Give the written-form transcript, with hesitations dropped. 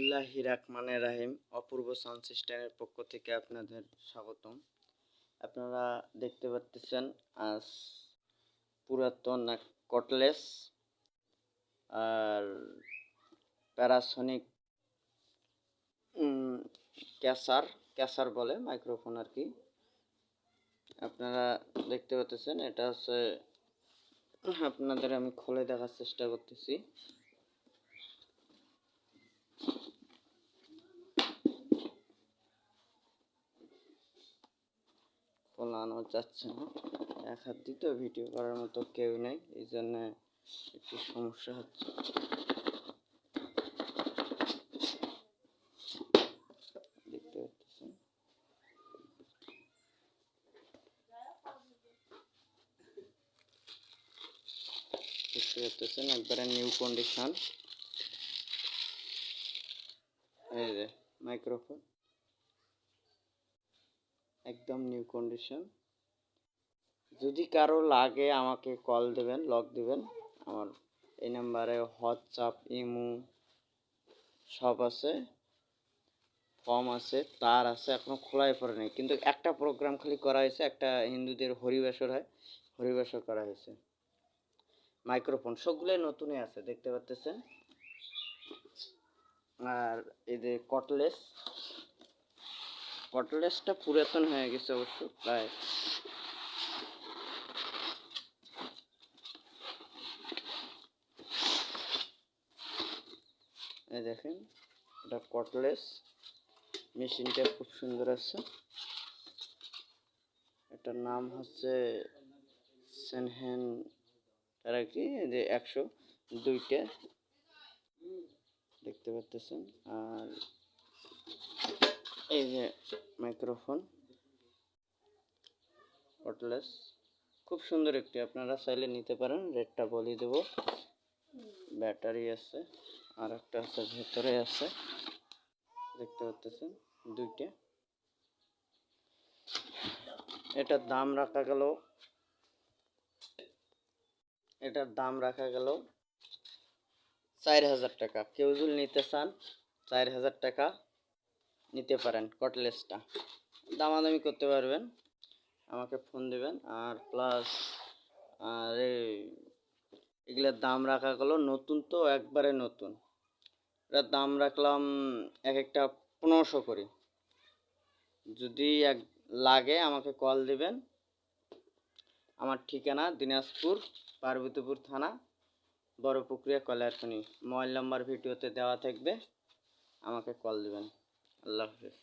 বিসমিল্লাহির রহমানির রহিম। অপূর্ব সাউন্ড সিস্টেমের পক্ষ থেকে আপনাদের স্বাগতম। আপনারা দেখতে পাচ্ছেন আজ পুরাতন এক কটলেস আর প্যারাসনিক ক্যাসার বলে মাইক্রোফোন আর কি। আপনারা দেখতে পাচ্ছেন এটা হচ্ছে, আপনাদের আমি খুলে দেখার চেষ্টা করতেছি। খোলানো যাচ্ছে না, এক হাত দিয়ে তো ভিডিও করার মতো কেউ নেই, এই জন্য একটু সমস্যা হচ্ছে। দেখতে পাচ্ছেন একবারে নিউ কন্ডিশন। এই যে মাইক্রোফোন একদম নিউ কন্ডিশন। যদি কারো লাগে আমাকে কল দেবেন, লক দিবেন। আমার এই নাম্বারে হোয়াটসঅ্যাপ, ইমো সব আছে, ফর্ম আছে, তার আছে, এখনো খোলাই পড়ে নেই, কিন্তু একটা প্রোগ্রাম খালি করা হয়েছে, একটা হিন্দুদের হরিবাসর হয়, হরিবাসর করা হয়েছে। মাইক্রোফোন সবগুলোই নতুনই আছে, দেখতে পাচ্ছেন। আর এই যে কটলেসটা পুরাতন হয়ে গেছে অবশ্য, প্রায় এই দেখেন এটা কটলেস। মেশিনটা খুব সুন্দর আছে। এটার নাম হচ্ছে সেনহেন আর কি, যে 102টা দেখতে পাচ্ছেন। আর এই যে মাইক্রোফোন কটলেস, খুব সুন্দর একটি, আপনারা চাইলে নিতে পারেন। রেটটা বলে দেব। ব্যাটারি আছে, আর একটা আছে ভেতরে আছে, দেখতে পাচ্ছেন দুইটা। এটার দাম রাখা গেল 4000 টাকা। কেউ যদি নিতে চান 4000 টাকা নিতে পারেন। কটলেসটা দামাদামি করতে পারবেন, আমাকে ফোন দিবেন। আর প্লাস আর এগুলোর দাম রাখা গেল, নতুন তো একবারে নতুন, এটার দাম রাখলাম এক একটা 1500 করে। যদি লাগে আমাকে কল দিবেন। আমার ঠিকানা দিনাজপুর, পার্বতীপুর থানা, বড়পুকুরিয়া, কলারখনি। মোবাইল নাম্বার ভিডিওতে দেওয়া থাকবে, আমাকে কল দিবেন। আল্লাহ হাফেজ।